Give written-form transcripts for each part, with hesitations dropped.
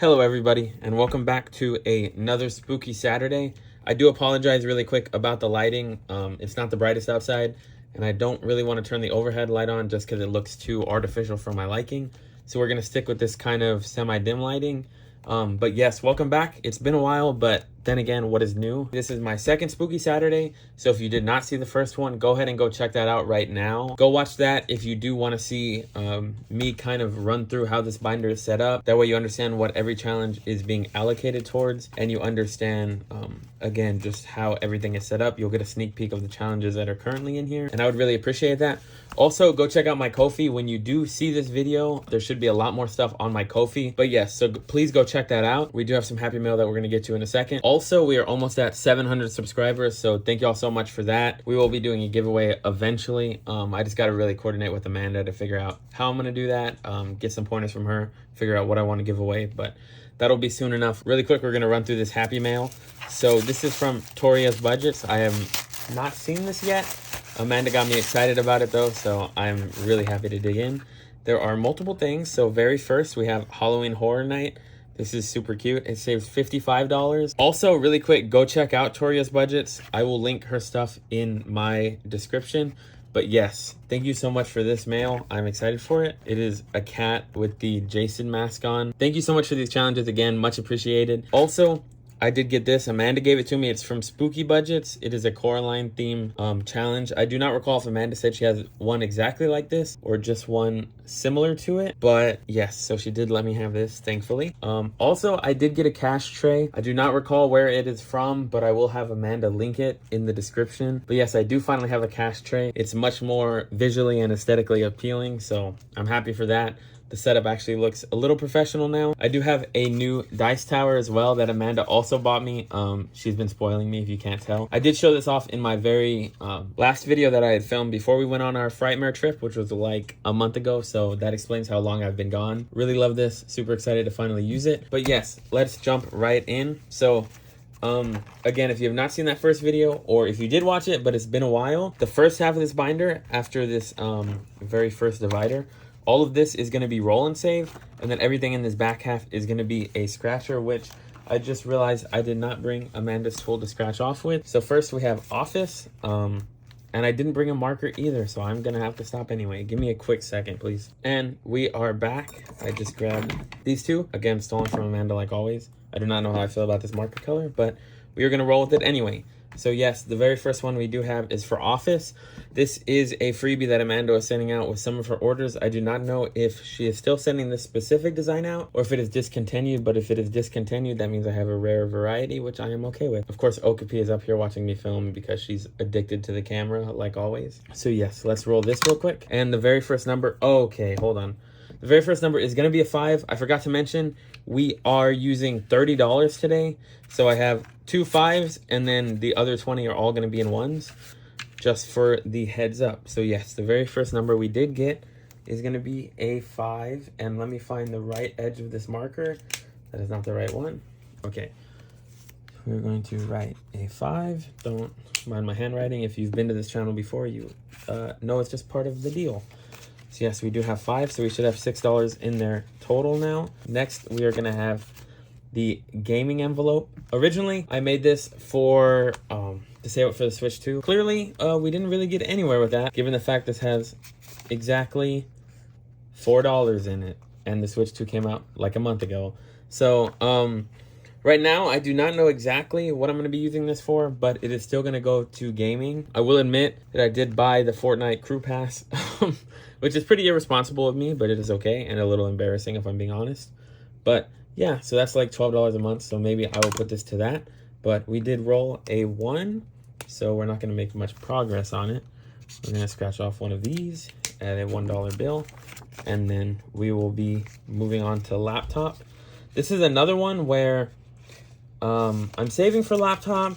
Hello everybody, and welcome back to another spooky Saturday. I do apologize really quick about the lighting. It's not the brightest outside, and I don't really want to turn the overhead light on just because it looks too artificial for my liking. So we're going to stick with this kind of semi-dim lighting. But yes, welcome back. It's been a while, but then again, what is new? This is my second spooky Saturday, so if you did not see the first one, go ahead and go check that out right now. Go watch that if you do want to see me kind of run through how this binder is set up. That way you understand what every challenge is being allocated towards, and you understand, again, just how everything is set up. You'll get a sneak peek of the challenges that are currently in here, and I would really appreciate that. Also, go check out my Ko-fi. When you do see this video, there should be a lot more stuff on my Ko-fi. But yes, so please go check that out. We do have some happy mail that we're going to get to in a second. Also, we are almost at 700 subscribers, so thank you all so much for that. We will be doing a giveaway eventually. I just got to really coordinate with Amanda to figure out how I'm going to do that, get some pointers from her, figure out what I want to give away, but that'll be soon enough. Really quick, we're going to run through this happy mail. So this is from Toria's Budgets. I have not seen this yet. Amanda got me excited about it though, so I'm really happy to dig in. There are multiple things. So very first, we have Halloween Horror Night. This is super cute. It saves $55. Also, really quick, go check out Toria's Budgets. I will link her stuff in my description. But yes, thank you so much for this mail. I'm excited for it. It is a cat with the Jason mask on. Thank you so much for these challenges again. Much appreciated. Also, I did get this. Amanda gave it to me. It's from Spooky Budgets. It is a Coraline theme challenge. I do not recall if Amanda said she has one exactly like this or just one similar to it. But yes, so she did let me have this, thankfully. Also, I did get a cash tray. I do not recall where it is from, but I will have Amanda link it in the description. But yes, I do finally have a cash tray. It's much more visually and aesthetically appealing, so I'm happy for that. The setup actually looks a little professional now. I do have a new dice tower as well that Amanda also bought me. She's been spoiling me if you can't tell. I did show this off in my very last video that I had filmed before we went on our Frightmare trip, which was like a month ago. So that explains how long I've been gone. Really love this. Super excited to finally use it. But yes, let's jump right in. So again, if you have not seen that first video, or if you did watch it, but it's been a while, the first half of this binder after this very first divider, all of this is going to be roll and save, and then everything in this back half is going to be a scratcher, which I just realized I did not bring Amanda's tool to scratch off with. So first we have Office, and I didn't bring a marker either, so I'm going to have to stop anyway. Give me a quick second, please. And we are back. I just grabbed these two. Again, stolen from Amanda like always. I do not know how I feel about this marker color, but we are going to roll with it anyway. So yes, the very first one we do have is for Office. This is a freebie that Amanda is sending out with some of her orders. I do not know if she is still sending this specific design out or if it is discontinued, but if it is discontinued, that means I have a rare variety, which I am okay with. Of course, Okapi is up here watching me film because she's addicted to the camera like always. So yes, let's roll this real quick. And the very first number, okay, hold on. The very first number is going to be a 5. I forgot to mention, we are using $30 today. So I have 2 5s, and then the other 20 are all going to be in 1s, just for the heads up. So yes, the very first number we did get is going to be a 5. And let me find the right edge of this marker. That is not the right one. Okay. We're going to write a 5. Don't mind my handwriting. If you've been to this channel before, you know it's just part of the deal. So yes, we do have 5, so we should have $6 in there total now. Next, we are going to have the gaming envelope. Originally, I made this for to save it for the Switch 2. Clearly, we didn't really get anywhere with that, given the fact this has exactly $4 in it, and the Switch 2 came out like a month ago. So right now, I do not know exactly what I'm going to be using this for, but it is still going to go to gaming. I will admit that I did buy the Fortnite Crew Pass, which is pretty irresponsible of me, but it is okay, and a little embarrassing if I'm being honest. But yeah, so that's like $12 a month, so maybe I will put this to that. But we did roll a 1, so we're not going to make much progress on it. We're going to scratch off one of these, add a $1 bill, and then we will be moving on to laptop. This is another one where I'm saving for laptop.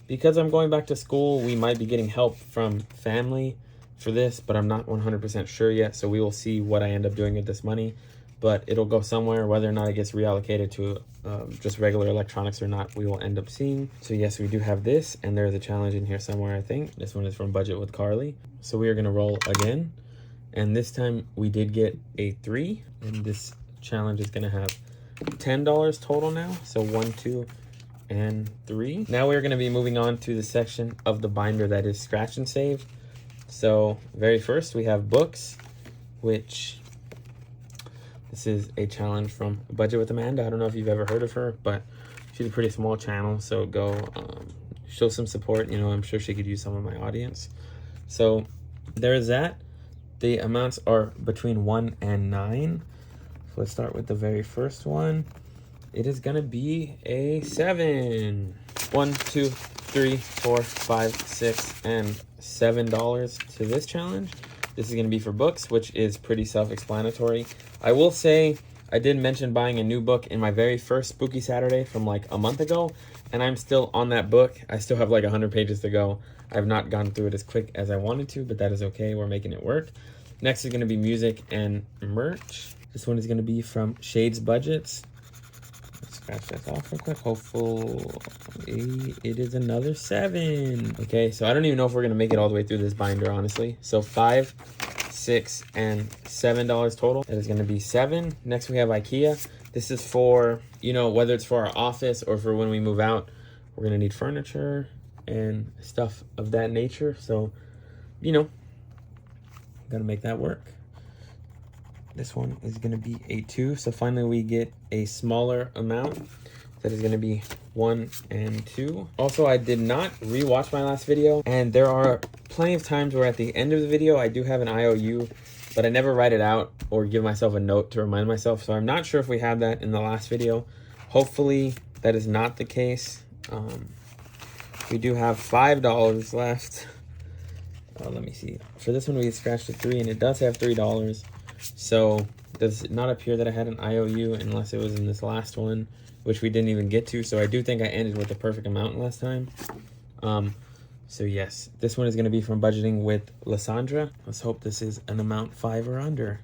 Because I'm going back to school, we might be getting help from family for this, but I'm not 100% sure yet, so we will see what I end up doing with this money. But it'll go somewhere. Whether or not it gets reallocated to just regular electronics or not, we will end up seeing. So yes, we do have this, and there's a challenge in here somewhere, I think. This one is from Budget with Carly. So we are going to roll again, and this time we did get a 3, and this challenge is going to have $10 total now. So 1, 2, and 3. Now we're going to be moving on to the section of the binder that is scratch and save. So very first we have books, which this is a challenge from Budget with Amanda. I don't know if you've ever heard of her, but she's a pretty small channel, so go show some support. You know, I'm sure she could use some of my audience. So there's that. The amounts are between 1 and 9. So let's start with the very first one. It is gonna be a 7. 1, 2, 3, 4, 5, 6, and $7 to this challenge. This is gonna be for books, which is pretty self-explanatory. I will say I did mention buying a new book in my very first Spooky Saturday from like a month ago, and I'm still on that book. I still have like 100 pages to go. I've not gone through it as quick as I wanted to, but that is okay. We're making it work. Next is gonna be music and merch. This one is gonna be from Shades Budgets. Let's scratch that off real quick. Hopefully it is another 7. Okay, so I don't even know if we're gonna make it all the way through this binder, honestly. So 5, 6, and $7 total. That is gonna be 7. Next we have IKEA. This is for, you know, whether it's for our office or for when we move out, we're gonna need furniture and stuff of that nature. So, you know, gotta make that work. This one is gonna be a 2. So finally we get a smaller amount. That is gonna be 1 and 2. Also, I did not rewatch my last video, and there are plenty of times where at the end of the video I do have an IOU, but I never write it out or give myself a note to remind myself. So I'm not sure if we had that in the last video. Hopefully that is not the case. We do have $5 left. Let me see. For this one we scratched a 3, and it does have $3. So does it not appear that I had an IOU unless it was in this last one, which we didn't even get to. So I do think I ended with the perfect amount last time. So yes, this one is going to be from Budgeting with Lysandra. Let's hope this is an amount 5 or under.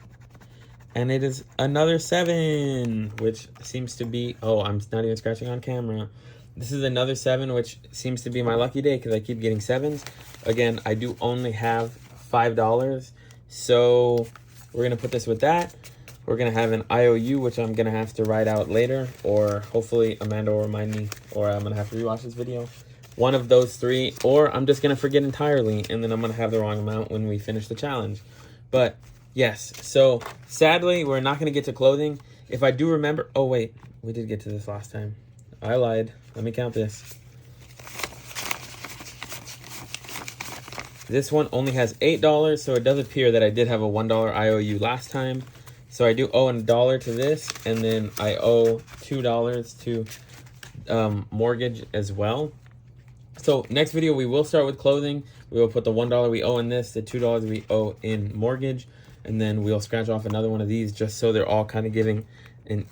And it is another 7, which seems to be, oh, I'm not even scratching on camera. This is another 7, which seems to be my lucky day because I keep getting 7s. Again, I do only have $5. So we're going to put this with that. We're going to have an IOU, which I'm going to have to write out later, or hopefully Amanda will remind me, or I'm going to have to rewatch this video. One of those 3, or I'm just going to forget entirely, and then I'm going to have the wrong amount when we finish the challenge. But yes, so sadly, we're not going to get to clothing. If I do remember, oh wait, we did get to this last time. I lied. Let me count this. This one only has $8, so it does appear that I did have a $1 IOU last time. So I do owe $1 to this, and then I owe $2 to mortgage as well. So next video, we will start with clothing. We will put the $1 we owe in this, the $2 we owe in mortgage, and then we'll scratch off another one of these just so they're all kind of getting an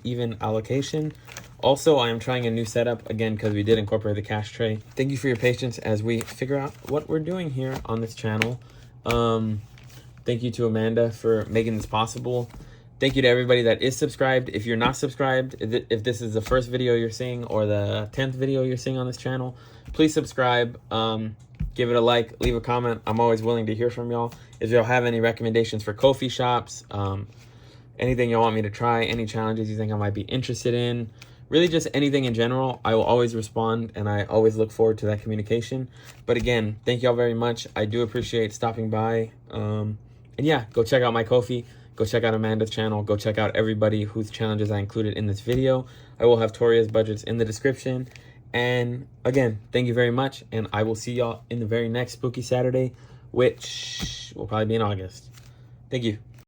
even allocation. Also, I am trying a new setup again because we did incorporate the cash tray. Thank you for your patience as we figure out what we're doing here on this channel. Thank you to Amanda for making this possible. Thank you to everybody that is subscribed. If you're not subscribed, if this is the first video you're seeing or the 10th video you're seeing on this channel, please subscribe. Give it a like, leave a comment. I'm always willing to hear from y'all. If y'all have any recommendations for Ko-fi shops, anything you want me to try, any challenges you think I might be interested in, really just anything in general, I will always respond, and I always look forward to that communication. But again, thank y'all very much. I do appreciate stopping by. And yeah, go check out my Ko-fi. Go check out Amanda's channel. Go check out everybody whose challenges I included in this video. I will have Toria's budgets in the description. And again, thank you very much. And I will see y'all in the very next Spooky Saturday, which will probably be in August. Thank you.